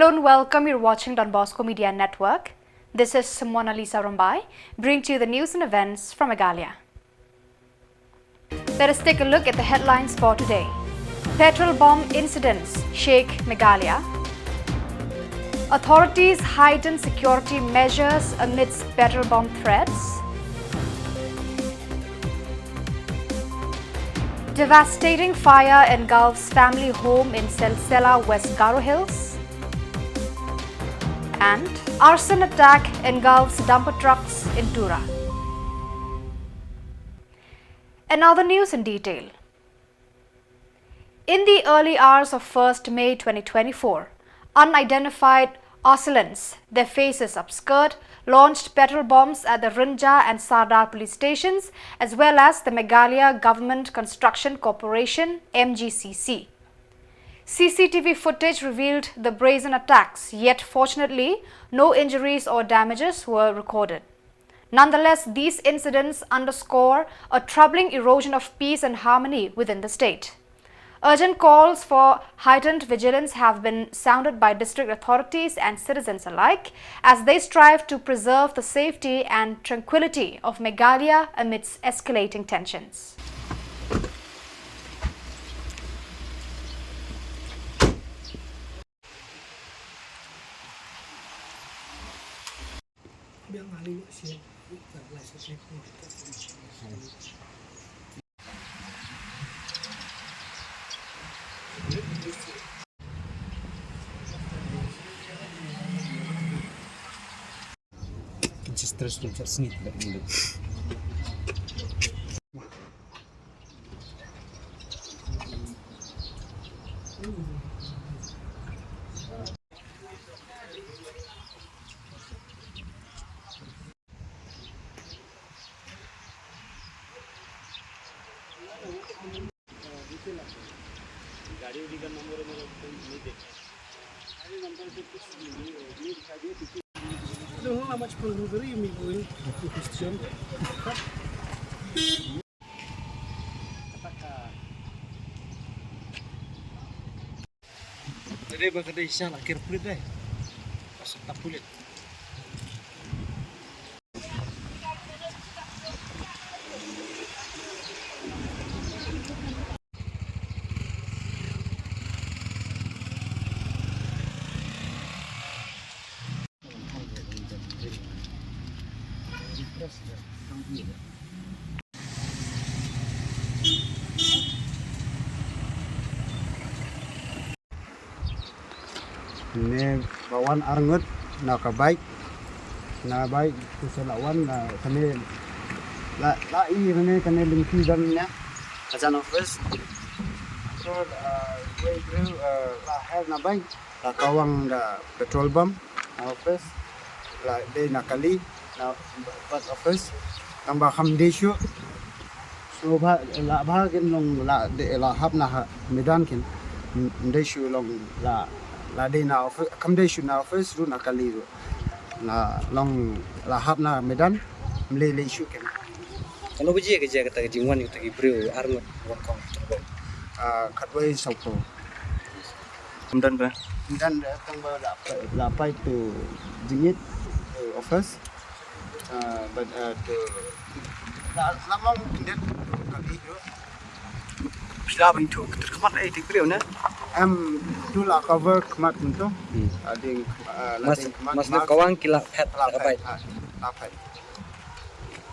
Hello and welcome. You're watching donbosco Media Network. This is Mona Lisa Rumbai, bringing to you the news and events from Meghalaya. Let us take a look at the headlines for today. Petrol bomb incidents shake Meghalaya. Authorities heighten security measures amidst petrol bomb threats. Devastating fire engulfs family home in Samla, West Garo Hills. And arson attack engulfs dumper trucks in Tura. And now the news in detail. In the early hours of 1st May 2024, unidentified assailants, their faces obscured, launched petrol bombs at the Rinja and Sardar police stations as well as the Meghalaya Government Construction Corporation MGCC. CCTV footage revealed the brazen attacks, yet fortunately no injuries or damages were recorded. Nonetheless, these incidents underscore a troubling erosion of peace and harmony within the state. Urgent calls for heightened vigilance have been sounded by district authorities and citizens alike as they strive to preserve the safety and tranquility of Meghalaya amidst escalating tensions. I don't know how much delivery you mean going to question. Today bakal ada isya akhir kulit deh. Pas tak kulit. Ini bawan arngut na baik tu selawan na kami la ini kami lingki dan nya asan office so we grew la have na baik la kawang da petrol bomb na office la de na kali na part office tambah khamdeshu so la kin long la de la hab na medan kin ndeshu long la de na office khamdeshu na office ru na kali ru na long la hab na medan mle shu kin Kalau biji kerja kata jingwan itu lagi beri arngut wakang coba. Katwai sauko Kemudian ber. dan tambah la pai tu jingit office but to la long kindet kali ru Sudah bentuk terkemat itu beliau na. tu la cover kemat tu ading Mas kawang kila pet apa? Apa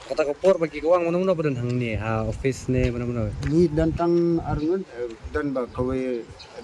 Kata Khubor bagi kawang mana-mana pada hang ni ha office ni mana-mana. ni dan tang arngun dan ba kawe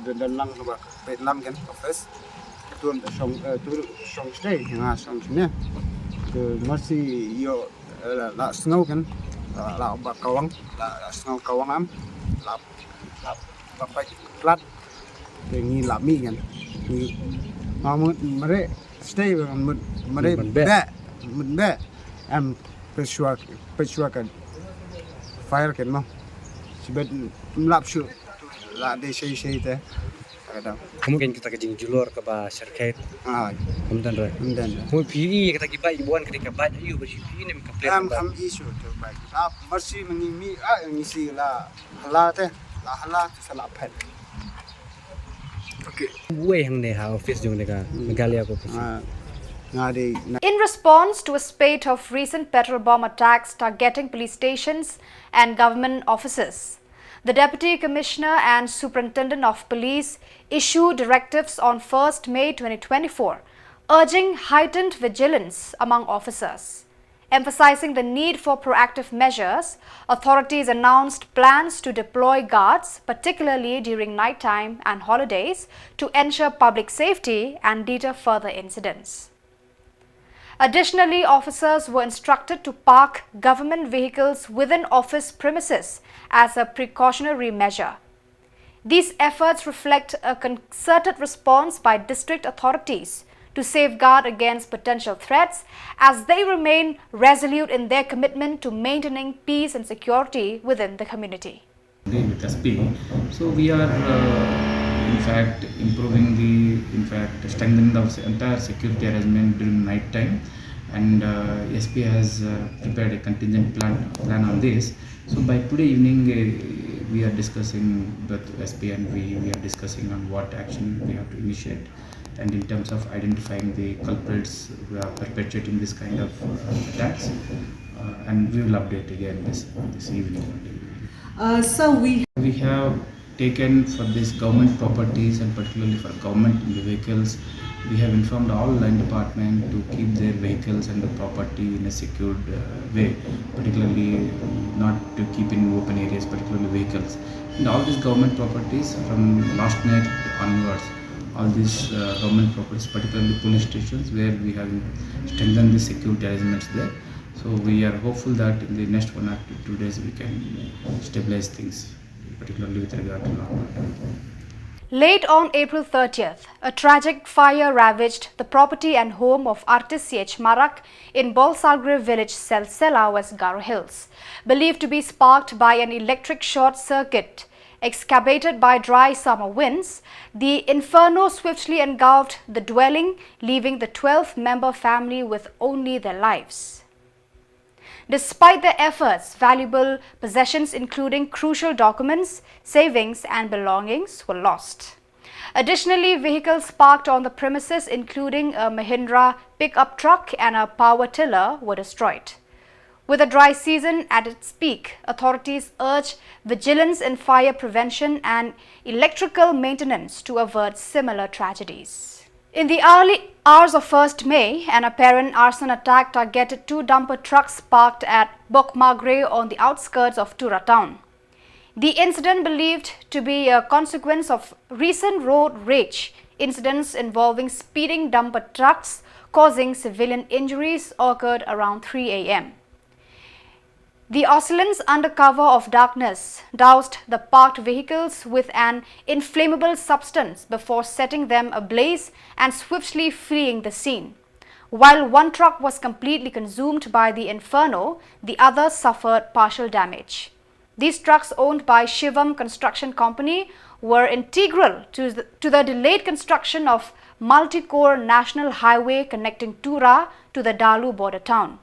dan lang ba Peit lam kan office tu song stay nga song ne tu masih yo la snow kan la ba kawang la snow kawang am la ba pai plat ni la mi kan ni mamun mere stay mun mere be am persuakan fire kan mau sebab melap syu la de shay te kadang Mungkin kita kejing julur ke ba syarket. Kemudian ber. dan Mu PE kita kibai ibuan ketika baik ayu beri PE ni am mengkaplek. isu tu baik masih mengimi ngisi la hala te la hala sala pet Way hang NEHU office jong deka Meghalaya ko office. In response to a spate of recent petrol bomb attacks targeting police stations and government offices, the Deputy Commissioner and Superintendent of Police issued directives on 1st May 2024, urging heightened vigilance among officers. Emphasizing the need for proactive measures, authorities announced plans to deploy guards, particularly during nighttime and holidays, to ensure public safety and deter further incidents. Additionally, officers were instructed to park government vehicles within office premises as a precautionary measure. These efforts reflect a concerted response by district authorities to safeguard against potential threats as they remain resolute in their commitment to maintaining peace and security within the community. With SP, so we are in fact strengthening the entire security arrangement during night time, and SP has prepared a contingent plan on this. So by today evening we are discussing with SP, and we are discussing on what action we have to initiate, and in terms of identifying the culprits who are perpetuating this kind of attacks, and we will update again this evening. So we have taken for these government properties, and particularly for government vehicles, we have informed all line department to keep their vehicles and the property in a secured way, particularly not to keep in open areas, particularly vehicles. And all these government properties from last night onwards, all these government properties, particularly police stations, where we have strengthened the security arrangements there. So we are hopeful that in the next 1 or 2 days we can stabilize things, particularly with regard to law and order. Late on April 30th, a tragic fire ravaged the property and home of artist C.H. Marak in Bolsalgre village, Selsela, West Garo Hills, believed to be sparked by an electric short circuit. Excavated by dry summer winds, the inferno swiftly engulfed the dwelling, leaving the 12-member family with only their lives. Despite their efforts, valuable possessions including crucial documents, savings and belongings were lost. Additionally, vehicles parked on the premises including a Mahindra pickup truck and a power tiller were destroyed. With the dry season at its peak, authorities urge vigilance in fire prevention and electrical maintenance to avert similar tragedies. In the early hours of 1st May, an apparent arson attack targeted 2 dumper trucks parked at Bokmagre on the outskirts of Tura town. The incident, believed to be a consequence of recent road rage incidents involving speeding dumper trucks causing civilian injuries, occurred around 3 a.m. The assailants, under cover of darkness, doused the parked vehicles with an inflammable substance before setting them ablaze and swiftly fleeing the scene. While one truck was completely consumed by the inferno, the other suffered partial damage. These trucks, owned by Shivam Construction Company, were integral to the delayed construction of multi-core national highway connecting Tura to the Dalu border town.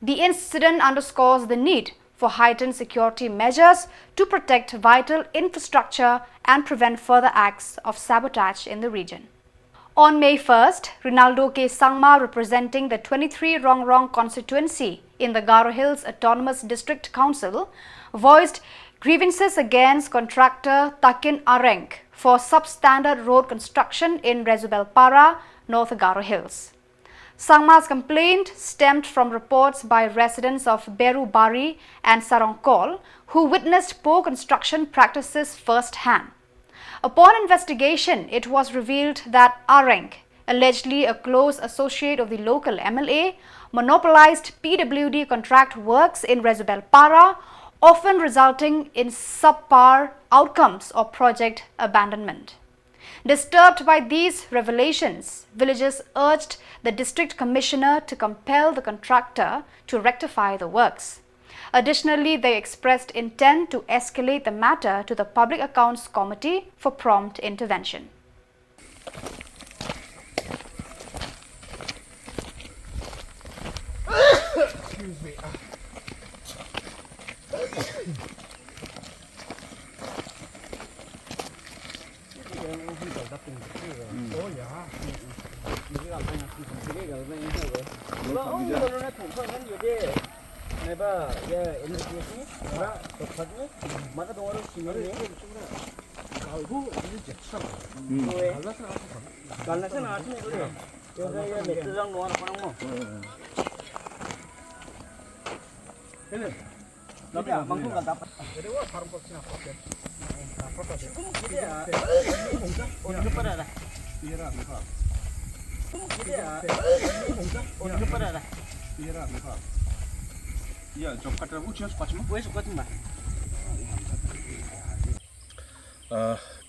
The incident underscores the need for heightened security measures to protect vital infrastructure and prevent further acts of sabotage in the region. On May 1st, Rinaldo K. Sangma, representing the 23 Rongrong constituency in the Garo Hills Autonomous District Council, voiced grievances against contractor Takin Areng for substandard road construction in Rezubelpara, North Garo Hills. Sangma's complaint stemmed from reports by residents of Beru Bari and Sarongkol who witnessed poor construction practices firsthand. Upon investigation, it was revealed that Areng, allegedly a close associate of the local MLA, monopolized PWD contract works in Rezubelpara, often resulting in subpar outcomes or project abandonment. Disturbed by these revelations, villagers urged the district commissioner to compel the contractor to rectify the works. Additionally, they expressed intent to escalate the matter to the Public Accounts Committee for prompt intervention. Excuse me.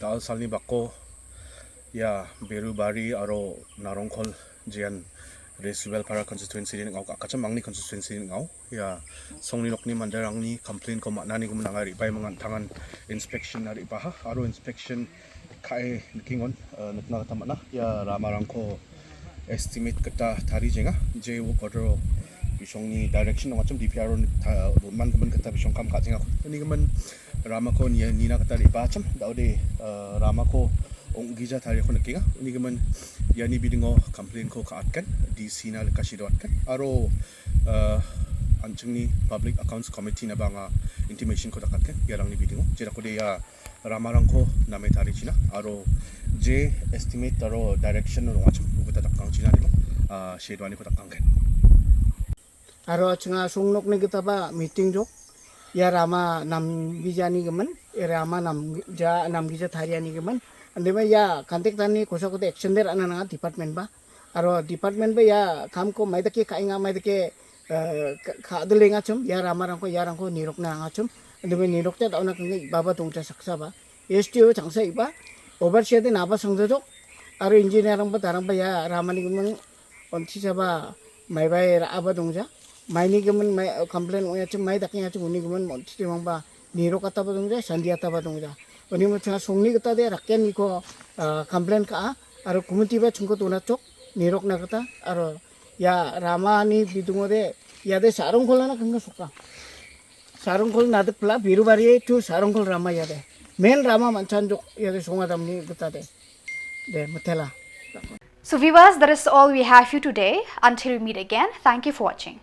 Dal salni bako ya beru bari aro narongkol jian resubel para constituency ni ngau kacam mangni constituency ni ngau ya songni lokni mandarangni complain ko maknani kum nangari bai mangan tangan inspection ari baha aro inspection kai kingon nakna kata mana ya ramarangko estimate kata tari jenga je wo kodro bisongni direction ngacam DPR man kemen kata bisong kam ka jenga ni kemen ramako nina kata ri bacam daude ramako ong gija tari ko nakinga ni kemen yani bidingo complain ko kaatkan di sina kasidotkan aro anjingni public accounts committee na banga intimation ko takatkan yarang ni bidingo jera ko de ya ramarangko name tari china aro je estimate aro direction no ngacam buta takang china ni shedwani ko takangken aro chenga sungnok ni kita ba meeting jok ya rama nam bijani gemen rama nam gija thariani gemen ande ba ya kantek tani kosa kote action der anana department ba aro department ba ya kam ko mai dake kainga mai dake kha delenga chum ya rama rang ko nirok na nga chum ande ba nirok ta dauna kang baba tongcha saksa ba STO changsa iba overseer de naba sangja jok aro engineer rang ba tarang ba ya rama ni gemen onti saba mai bai aba dongja maini gemen mai complain oya chum mai daknya chum uni gemen monti mong ba niro kata ba dongja sandia ta ba dongja oni mo tha songni kata de rakyan ni ko complain ka aro kumiti ba chungko tona chok nirok na kata aro ya rama ni bidungo de ya de sarong kholana kanga suka sarong khol na de pla biru bari tu sarong khol rama ya de main rama manchan jok ya de songa dam ni kata de matela. So viewers, that is all we have for you today. Until we meet again, thank you for watching.